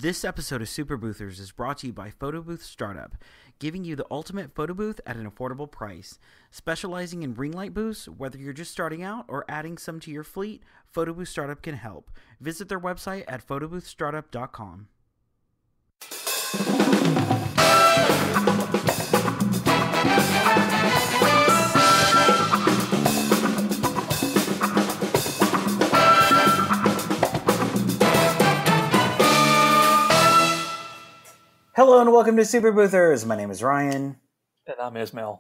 This episode of Super Boothers is brought to you by Photo Booth Startup, giving you the ultimate photo booth at an affordable price. Specializing in ring light booths, whether you're just starting out or adding some to your fleet, Photo Booth Startup can help. Visit their website at photoboothstartup.com. Hello and welcome to Super Boothers. My name is Ryan. And I'm Ismail.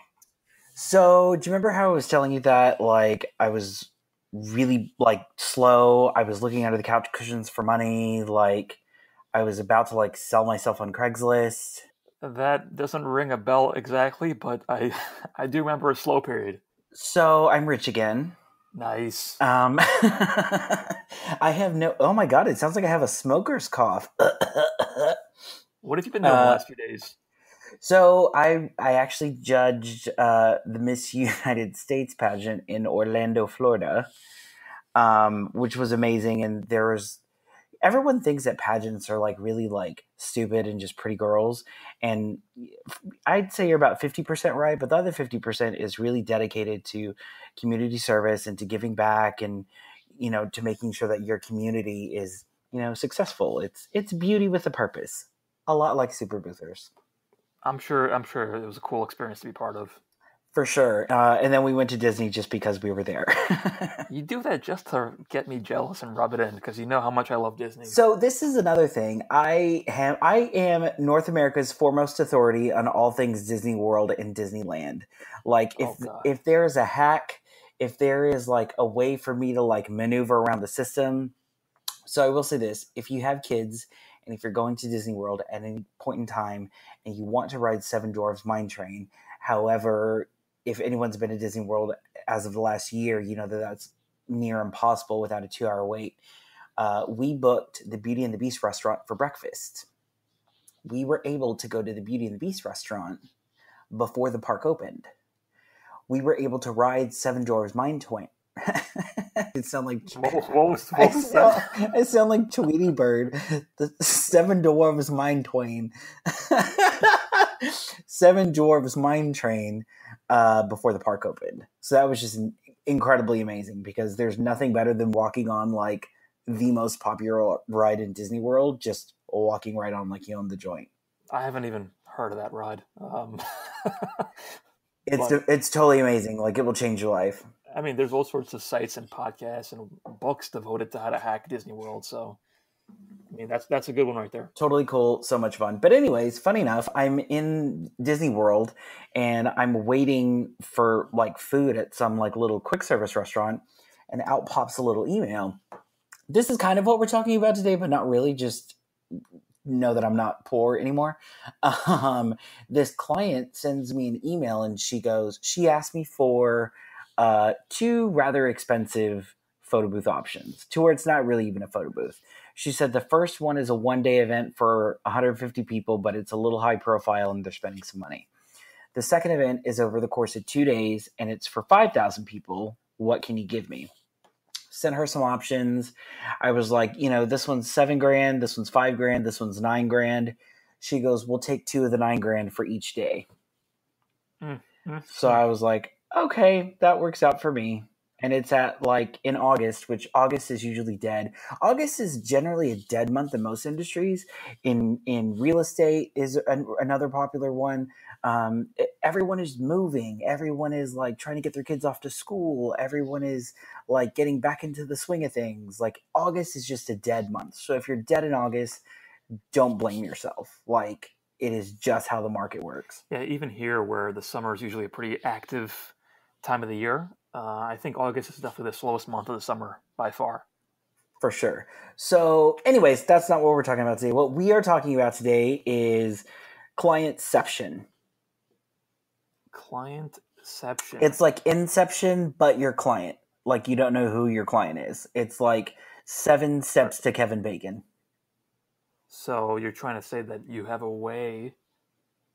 So, do you remember how I was telling you that, I was really, slow? I was looking under the couch cushions for money. I was about to, sell myself on Craigslist. That doesn't ring a bell exactly, but I do remember a slow period. So, I'm rich again. Nice. I have no... Oh my god, it sounds like I have a smoker's cough. What have you been doing the last few days? So I actually judged the Miss United States pageant in Orlando, Florida, which was amazing. And everyone thinks that pageants are really stupid and just pretty girls. And I'd say you're about 50% right, but the other 50% is really dedicated to community service and to giving back and, to making sure that your community is, successful. It's beauty with a purpose. A lot like Super Boothers. I'm sure it was a cool experience to be part of. For sure. And then we went to Disney just because we were there. You do that just to get me jealous and rub it in because you know how much I love Disney. So this is another thing. I am North America's foremost authority on all things Disney World and Disneyland. If there is a hack, if there is a way for me to maneuver around the system. So I will say this, if you have kids and if you're going to Disney World at any point in time and you want to ride Seven Dwarfs Mine Train, however, if anyone's been to Disney World as of the last year, you know that that's near impossible without a 2-hour wait. We booked the Beauty and the Beast restaurant for breakfast. We were able to go to the Beauty and the Beast restaurant before the park opened. We were able to ride Seven Dwarfs Mine Train. It sound like I sound like Tweety Bird. The Seven Dwarfs Mine Twain. Seven Dwarfs Mine Train before the park opened. So that was just incredibly amazing because there's nothing better than walking on the most popular ride in Disney World, just walking right on like you own the joint. I haven't even heard of that ride. It's totally amazing. It will change your life. I mean, there's all sorts of sites and podcasts and books devoted to how to hack Disney World. So, I mean, that's a good one right there. Totally cool. So much fun. But anyways, funny enough, I'm in Disney World and I'm waiting for food at some little quick service restaurant, and out pops a little email. This is kind of what we're talking about today, but not really. Just know that I'm not poor anymore. This client sends me an email and she asked me for 2 rather expensive photo booth options, to where it's not really even a photo booth. She said the first one is a 1-day event for 150 people, but it's a little high profile and they're spending some money. The second event is over the course of 2 days and it's for 5,000 people. What can you give me? Sent her some options. I was like, this one's $7,000, this one's $5,000, this one's $9,000. She goes, we'll take 2 of the $9,000 for each day. Mm-hmm. So I was like, okay, that works out for me. And it's at in August, which August is usually dead. August is generally a dead month in most industries. In real estate is another popular one. Everyone is moving. Everyone is trying to get their kids off to school. Everyone is getting back into the swing of things. August is just a dead month. So if you're dead in August, don't blame yourself. It is just how the market works. Yeah, even here where the summer is usually a pretty active time of the year, I think August is definitely the slowest month of the summer by far. For sure. So anyways, that's not what we're talking about today. What we are talking about today is Clientception. Clientception. It's like Inception, but your client. You don't know who your client is. It's 7 steps to Kevin Bacon. So you're trying to say that you have a way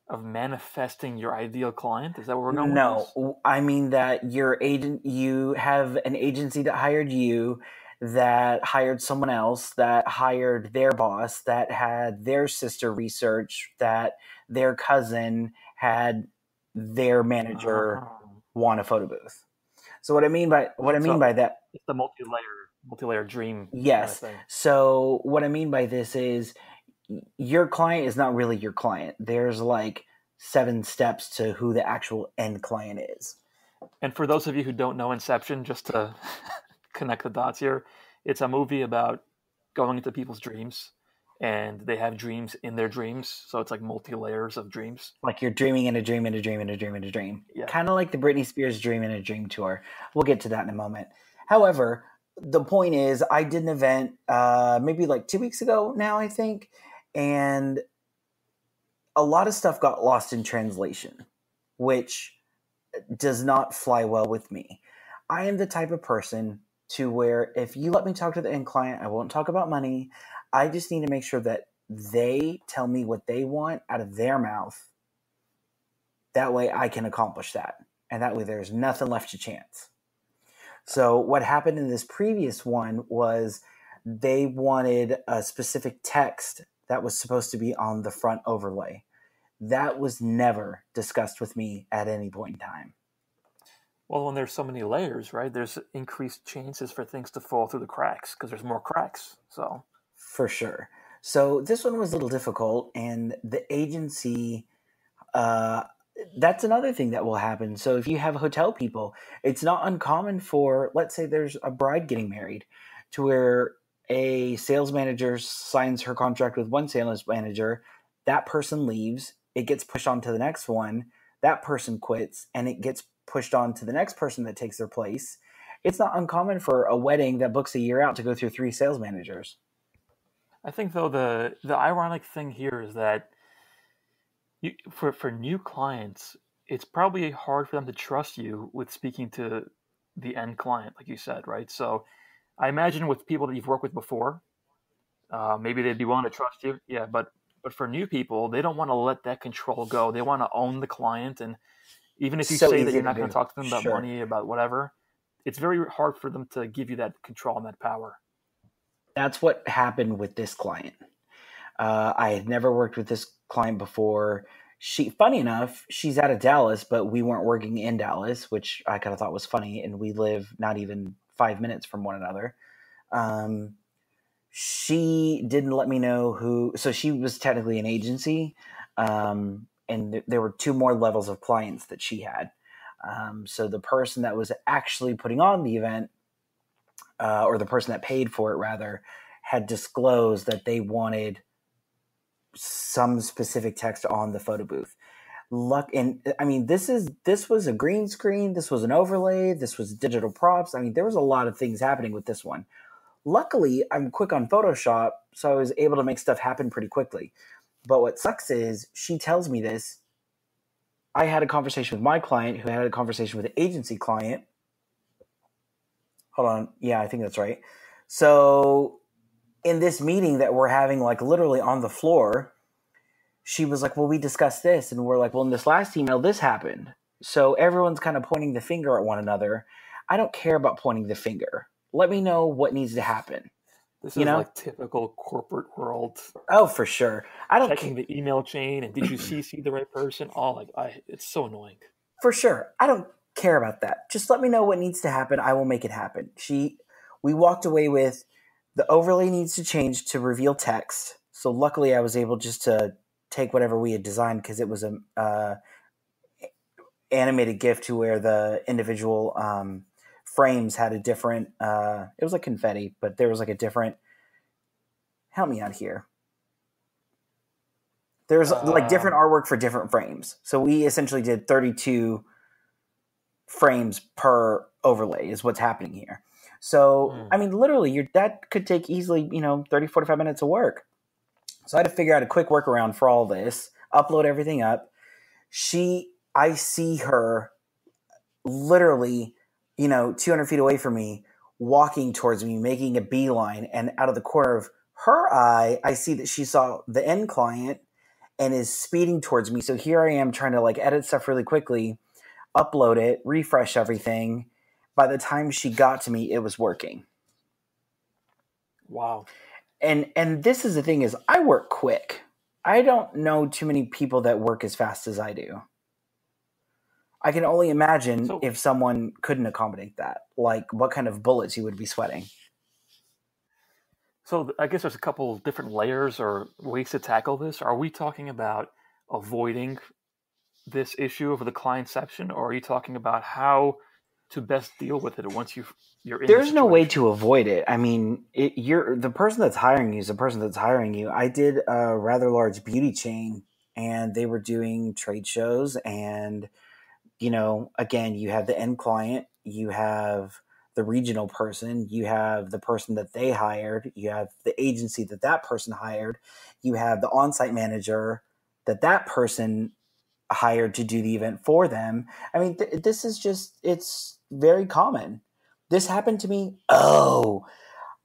of manifesting your ideal client? Is that what we're going with? No, I mean that you have an agency that hired you that hired someone else, that hired their boss, that had their sister research, that their cousin had their manager Uh-huh. want a photo booth. So what I mean by So that, it's the multi-layer dream kind of yes. thing. So what I mean by this is your client is not really your client. There's like 7 steps to who the actual end client is. And for those of you who don't know Inception, just to connect the dots here, it's a movie about going into people's dreams, and they have dreams in their dreams. So it's like multi layers of dreams. Like you're dreaming in a dream in a dream in a dream in a dream. Yeah. Kind of like the Britney Spears Dream in a Dream tour. We'll get to that in a moment. However, the point is, I did an event maybe like 2 weeks ago now, I think, and a lot of stuff got lost in translation, which does not fly well with me. I am the type of person to where if you let me talk to the end client, I won't talk about money. I just need to make sure that they tell me what they want out of their mouth. That way I can accomplish that. And that way there's nothing left to chance. So what happened in this previous one was they wanted a specific text that was supposed to be on the front overlay. That was never discussed with me at any point in time. Well, when there's so many layers, right, there's increased chances for things to fall through the cracks because there's more cracks. So, For sure. So this one was a little difficult, and the agency, uh, that's another thing that will happen. So if you have hotel people, it's not uncommon for, let's say there's a bride getting married, to where a sales manager signs her contract with one sales manager, that person leaves, it gets pushed on to the next one, that person quits, and it gets pushed on to the next person that takes their place. It's not uncommon for a wedding that books a year out to go through 3 sales managers. I think though the ironic thing here is that for new clients, it's probably hard for them to trust you with speaking to the end client, like you said, right? So, I imagine with people that you've worked with before, maybe they'd be willing to trust you. Yeah, but for new people, they don't want to let that control go. They want to own the client, and even if you So say that easy you're to not going do. to talk to them about Sure. money, about whatever, it's very hard for them to give you that control and that power. That's what happened with this client. I had never worked with this client before. Funny enough, she's out of Dallas, but we weren't working in Dallas, which I kind of thought was funny. And we live not even 5 minutes from one another. Um, she didn't let me know who, so she was technically an agency. And there were 2 more levels of clients that she had. So the person that was actually putting on the event, or the person that paid for it rather, had disclosed that they wanted some specific text on the photo booth. And I mean, this was a green screen, this was an overlay, this was digital props. I mean, there was a lot of things happening with this one. Luckily, I'm quick on Photoshop, so I was able to make stuff happen pretty quickly. But what sucks is she tells me this. I had a conversation with my client who had a conversation with the agency client. Hold on. Yeah, I think that's right. So in this meeting that we're having, like literally on the floor, she was like, well, we discussed this. And we're like, well, in this last email, this happened. So everyone's kind of pointing the finger at one another. I don't care about pointing the finger. Let me know what needs to happen. This You is know? like typical corporate world, Oh, for sure. I don't checking the email chain and did you CC the right person? Oh, like it's so annoying. For sure. I don't care about that. Just let me know what needs to happen. I will make it happen. We walked away with the overlay needs to change to reveal text. So luckily I was able just to take whatever we had designed because it was a animated GIF to where the individual frames had a different, it was like confetti, but there was like a different, help me out here. There's like different artwork for different frames. So we essentially did 32 frames per overlay is what's happening here. So, I mean, literally, that could take easily, 30, 45 minutes of work. So I had to figure out a quick workaround for all this, upload everything up. I see her literally, 200 feet away from me, walking towards me, making a beeline. And out of the corner of her eye, I see that she saw the end client and is speeding towards me. So here I am trying to like edit stuff really quickly, upload it, refresh everything. By the time she got to me, it was working. Wow. And this is the thing is I work quick. I don't know too many people that work as fast as I do. I can only imagine So if someone couldn't accommodate that, like what kind of bullets you would be sweating. So I guess there's a couple different layers or ways to tackle this. Are we talking about avoiding this issue of the clientception, or are you talking about how to best deal with it once you're in the There's no way situation? to avoid it. I mean, you're the person that's hiring you is the person that's hiring you. I did a rather large beauty chain, and they were doing trade shows, and again, you have the end client, you have the regional person, you have the person that they hired, you have the agency that that person hired, you have the on-site manager that that person hired to do the event for them. I mean, this is just, it's very common. This happened to me. Oh,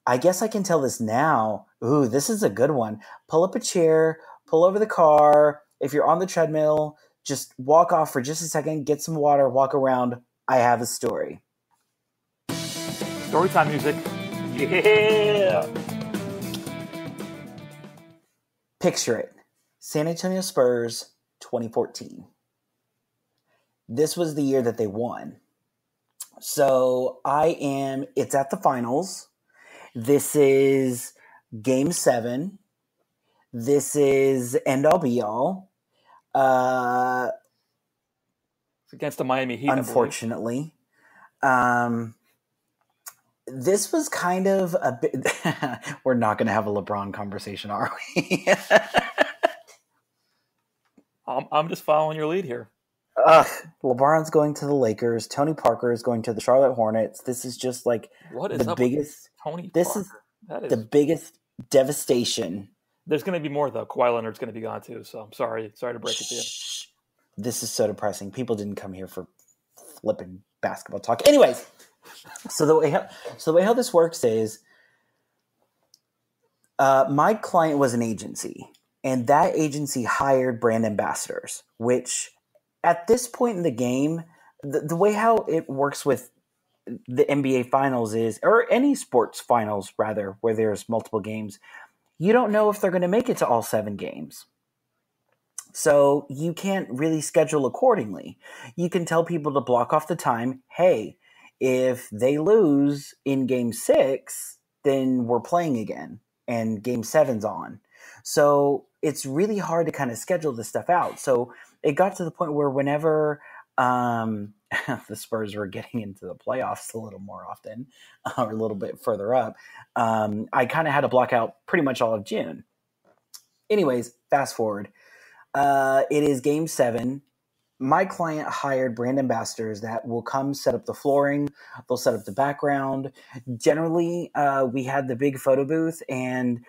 I guess I can tell this now. Ooh, this is a good one. Pull up a chair, pull over the car. If you're on the treadmill, just walk off for just a second, get some water, walk around. I have a story. Storytime music. Yeah. Picture it. San Antonio Spurs 2014. This was the year that they won. So it's at the finals. This is game 7. This is end all be all. It's against the Miami Heat, Unfortunately. This was kind of a bit. We're not going to have a LeBron conversation, are we? I'm just following your lead here. LeBron's going to the Lakers. Tony Parker is going to the Charlotte Hornets. This is just like what is the up biggest. With Tony this Parker? is the biggest devastation. There's going to be more though. Kawhi Leonard's going to be gone too. So I'm sorry to break it to you. This is so depressing. People didn't come here for flipping basketball talk. Anyways, so the way how this works is, my client was an agency, and that agency hired brand ambassadors, which at this point in the game, the way how it works with the NBA finals is, or any sports finals rather, where there's multiple games, you don't know if they're going to make it to all 7 games. So you can't really schedule accordingly. You can tell people to block off the time. Hey, if they lose in game 6, then we're playing again and game 7's on. So it's really hard to kind of schedule this stuff out. So it got to the point where whenever the Spurs were getting into the playoffs a little more often, or a little bit further up, I kind of had to block out pretty much all of June. Anyways, fast forward. It is game 7. My client hired brand ambassadors that will come set up the flooring. They'll set up the background. Generally, we had the big photo booth, and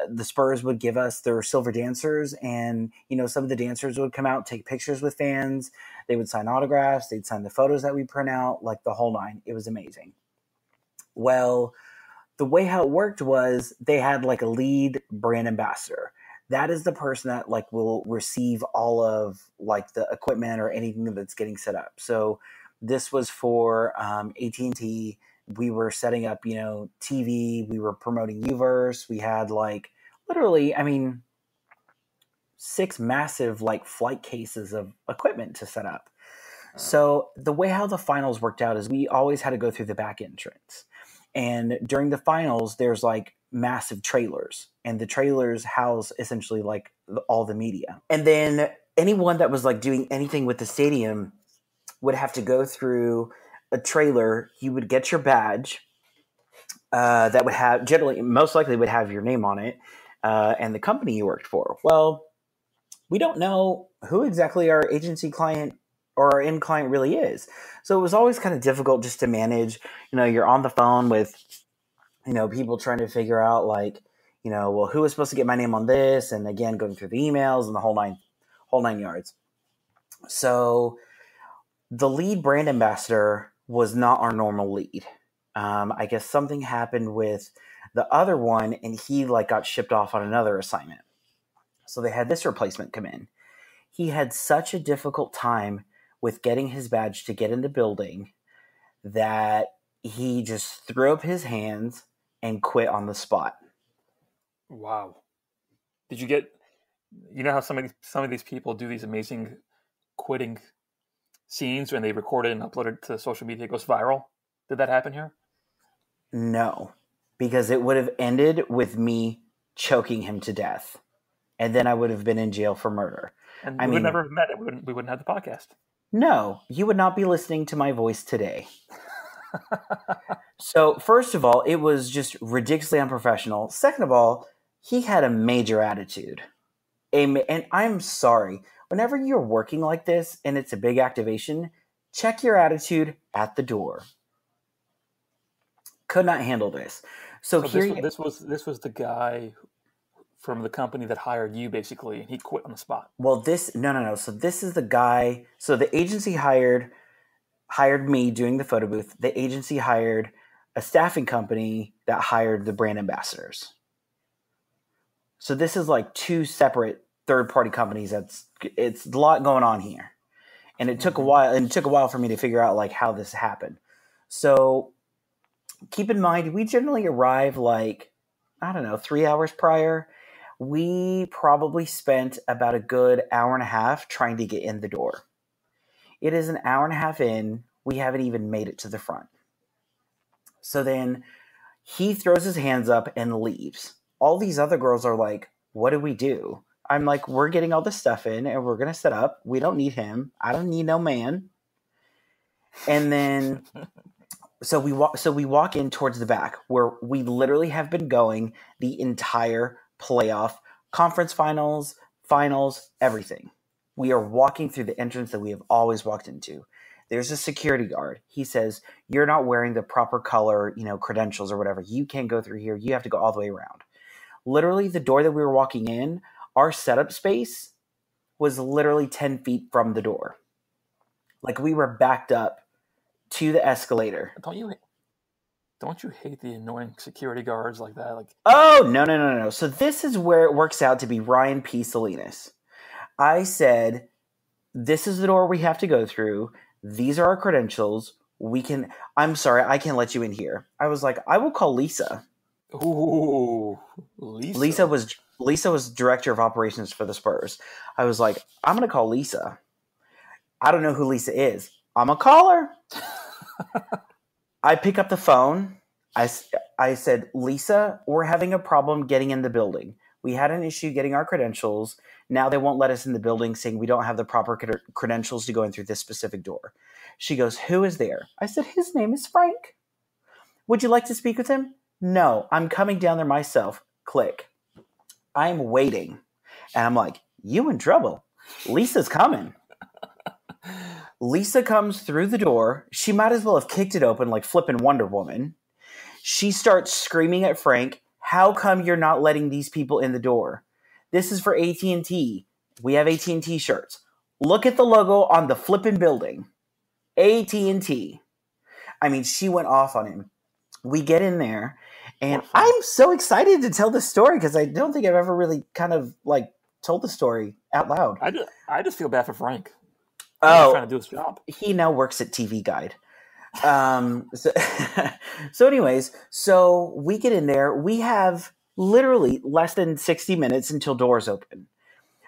the Spurs would give us their silver dancers, and some of the dancers would come out, take pictures with fans. They would sign autographs. They'd sign the photos that we print out, like the whole nine. It was amazing. Well, the way how it worked was they had like a lead brand ambassador. That is the person that like will receive all of like the equipment or anything that's getting set up. So this was for AT&T. We were setting up, TV. We were promoting Uverse. We had like literally, 6 massive like flight cases of equipment to set up. So the way how the finals worked out is we always had to go through the back entrance. And during the finals, there's like massive trailers, and the trailers house essentially like all the media. And then anyone that was like doing anything with the stadium would have to go through a trailer. You would get your badge that would have generally, most likely would have your name on it and the company you worked for. Well, we don't know who exactly our agency client or our end client really is. So it was always kind of difficult just to manage. You're on the phone with, people trying to figure out like, well, who was supposed to get my name on this? And again, going through the emails and the whole nine yards. So the lead brand ambassador was not our normal lead. I guess something happened with the other one, and he like got shipped off on another assignment. So they had this replacement come in. He had such a difficult time with getting his badge to get in the building that he just threw up his hands and quit on the spot. Wow. Did you get? You know how some of these people do these amazing quitting scenes when they record it and upload it to social media, it goes viral. Did that happen here? No, because it would have ended with me choking him to death, and then I would have been in jail for murder. And we would never have met. We wouldn't have the podcast. No, you would not be listening to my voice today. So, first of all, it was just ridiculously unprofessional. Second of all, he had a major attitude. And I'm sorry, whenever you're working like this and it's a big activation, check your attitude at the door. Could not handle this. So here this was the guy from the company that hired you, basically, and he quit on the spot. Well, no. So this is the guy. So the agency hired me doing the photo booth. The agency hired a staffing company that hired the brand ambassadors. So this is like two separate third-party companies. It's a lot going on here, and it took a while. And it took a while for me to figure out like how this happened. So keep in mind, we generally arrive like, I don't know, 3 hours prior. We probably spent about a good hour and a half trying to get in the door. It is an hour and a half in. We haven't even made it to the front. So then he throws his hands up and leaves. All these other girls are like, what do we do? I'm like, we're getting all this stuff in and we're going to set up. We don't need him. I don't need no man. And then so we walk in towards the back where we literally have been going the entire playoff, conference finals, everything. We are walking through the entrance that we have always walked into. There's a security guard. He says, you're not wearing the proper color, credentials or whatever. You can't go through here. You have to go all the way around. Literally, the door that we were walking in, our setup space was literally 10 feet from the door. Like we were backed up to the escalator. Don't you hate the annoying security guards like that? Like, oh, no. So this is where it works out to be Ryan P. Salinas. I said, this is the door we have to go through. These are our credentials. I'm sorry, I can't let you in here. I was like, I will call Lisa. Ooh, Lisa. Lisa was director of operations for the Spurs. I was like, I'm going to call Lisa. I don't know who Lisa is. I'm going to call her. I pick up the phone. I said, Lisa, we're having a problem getting in the building. We had an issue getting our credentials. Now they won't let us in the building, saying we don't have the proper credentials to go in through this specific door. She goes, who is there? I said, his name is Frank. Would you like to speak with him? No, I'm coming down there myself. Click. I'm waiting. And I'm like, you in trouble. Lisa's coming. Lisa comes through the door. She might as well have kicked it open like flipping Wonder Woman. She starts screaming at Frank, how come you're not letting these people in the door? This is for AT&T. We have AT&T shirts. Look at the logo on the flipping building. AT&T. I mean, she went off on him. We get in there, and I'm so excited to tell this story because I don't think I've ever really kind of like told the story out loud. I just feel bad for Frank. He's trying to do his job. He now works at TV Guide. So anyways, so we get in there. We have literally less than 60 minutes until doors open.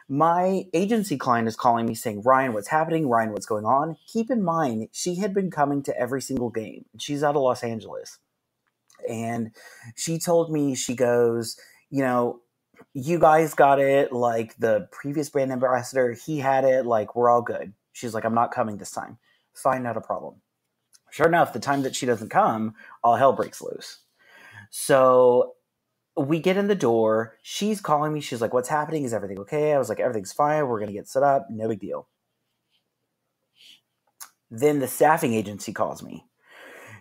My agency client is calling me saying, Ryan, what's happening? Ryan, what's going on? Keep in mind, she had been coming to every single game. She's out of Los Angeles. And she told me, she goes, you guys got it. Like the previous brand ambassador, he had it. Like, we're all good. She's like, I'm not coming this time. Fine, not a problem. Sure enough, the time that she doesn't come, all hell breaks loose. So we get in the door. She's calling me. She's like, what's happening? Is everything okay? I was like, everything's fine. We're going to get set up. No big deal. Then the staffing agency calls me.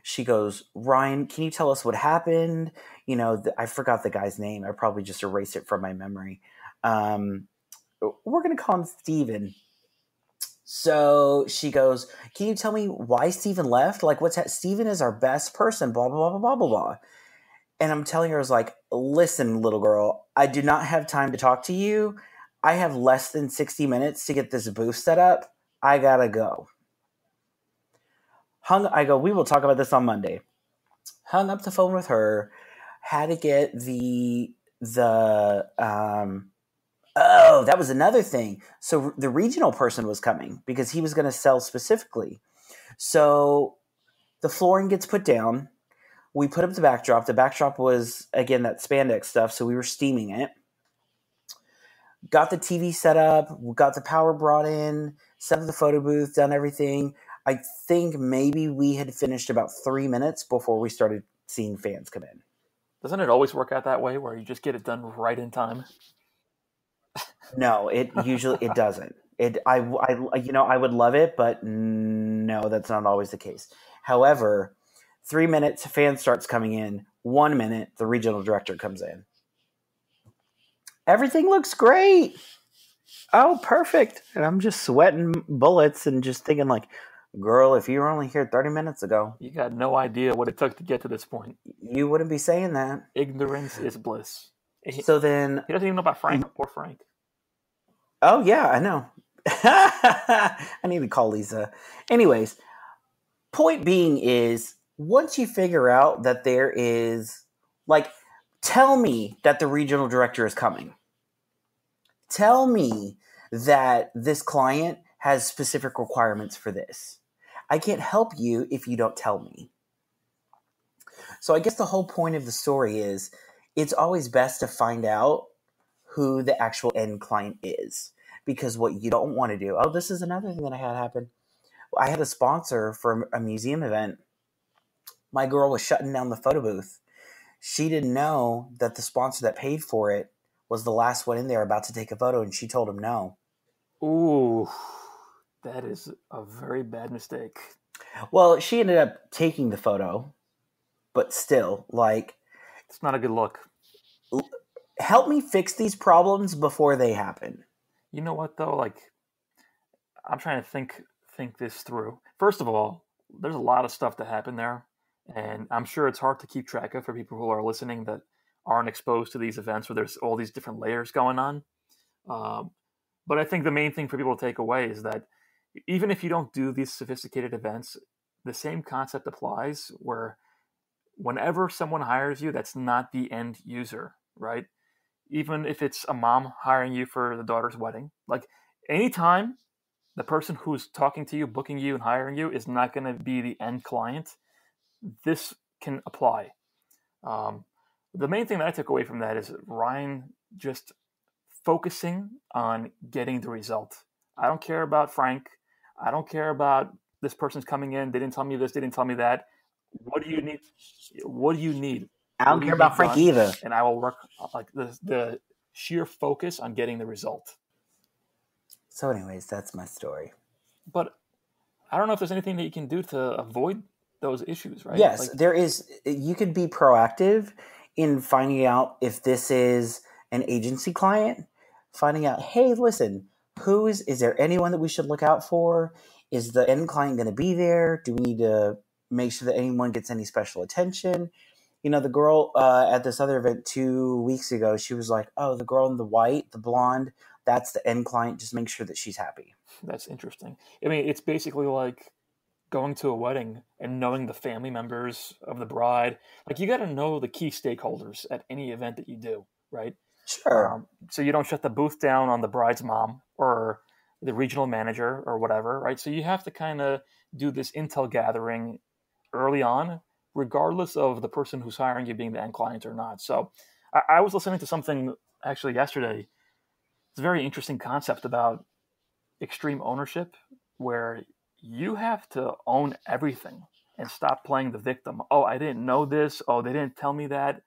She goes, Ryan, can you tell us what happened? I forgot the guy's name. I probably just erased it from my memory. We're going to call him Steven. So she goes, can you tell me why Steven left? Like, Steven is our best person, blah, blah, blah, blah, blah, blah. And I'm telling her, I was like, listen, little girl, I do not have time to talk to you. I have less than 60 minutes to get this booth set up. I got to go. I go, we will talk about this on Monday. Hung up the phone with her, had to get oh, that was another thing. So the regional person was coming because he was going to sell specifically. So the flooring gets put down. We put up the backdrop. The backdrop was, again, that spandex stuff, so we were steaming it. Got the TV set up, got the power brought in, set up the photo booth, done everything. I think maybe we had finished about 3 minutes before we started seeing fans come in. Doesn't it always work out that way, where you just get it done right in time? No, it doesn't. I would love it, but no, that's not always the case. However, 3 minutes, fan starts coming in. 1 minute, the regional director comes in. Everything looks great. Oh, perfect. And I'm just sweating bullets and just thinking like, girl, if you were only here 30 minutes ago. You got no idea what it took to get to this point. You wouldn't be saying that. Ignorance is bliss. So then... He doesn't even know about Frank. Poor Frank. Oh, yeah, I know. I need to call Lisa. Anyways, point being is, once you figure out that there is, like, tell me that the regional director is coming. Tell me that this client has specific requirements for this. I can't help you if you don't tell me. So I guess the whole point of the story is, it's always best to find out who the actual end client is. Because what you don't want to do... Oh, this is another thing that I had happen. I had a sponsor for a museum event. My girl was shutting down the photo booth. She didn't know that the sponsor that paid for it was the last one in there about to take a photo, and she told him no. Ooh, that is a very bad mistake. Well, she ended up taking the photo, but still, like... It's not a good look. Help me fix these problems before they happen. You know what, though? Like, I'm trying to think this through. First of all, there's a lot of stuff that happened there, and I'm sure it's hard to keep track of for people who are listening that aren't exposed to these events where there's all these different layers going on. But I think the main thing for people to take away is that even if you don't do these sophisticated events, the same concept applies where whenever someone hires you, that's not the end user, right? Even if it's a mom hiring you for the daughter's wedding, like anytime the person who's talking to you, booking you, and hiring you is not going to be the end client, this can apply. The main thing that I took away from that is Ryan just focusing on getting the result. I don't care about Frank. I don't care about this person's coming in. They didn't tell me this. They didn't tell me that. What do you need? What do you need? I don't care about Frank either. And I will work like the sheer focus on getting the result. So anyways, that's my story. But I don't know if there's anything that you can do to avoid those issues, right? Yes, there is. You could be proactive in finding out if this is an agency client, finding out, hey, listen, is there anyone that we should look out for? Is the end client going to be there? Do we need to make sure that anyone gets any special attention? You know, the girl at this other event 2 weeks ago, she was like, oh, the girl in the white, the blonde, that's the end client. Just make sure that she's happy. That's interesting. I mean, it's basically like going to a wedding and knowing the family members of the bride. Like, you got to know the key stakeholders at any event that you do, right? Sure. So you don't shut the booth down on the bride's mom or the regional manager or whatever, right? So you have to kind of do this intel gathering early on, regardless of the person who's hiring you being the end client or not. So I was listening to something actually yesterday. It's a very interesting concept about extreme ownership, where you have to own everything and stop playing the victim. Oh, I didn't know this. Oh, they didn't tell me that.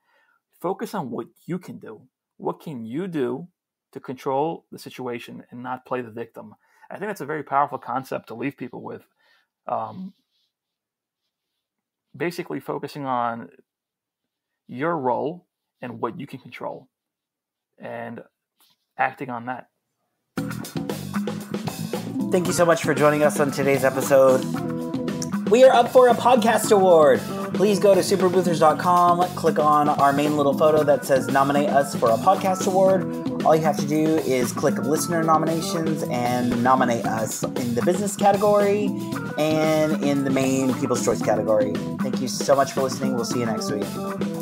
Focus on what you can do. What can you do to control the situation and not play the victim? I think that's a very powerful concept to leave people with. Basically focusing on your role and what you can control and acting on that. Thank you so much for joining us on today's episode. We are up for a podcast award. Please go to superboothers.com, click on our main little photo that says nominate us for a podcast award. All you have to do is click listener nominations and nominate us in the business category and in the main People's Choice category. Thank you so much for listening. We'll see you next week.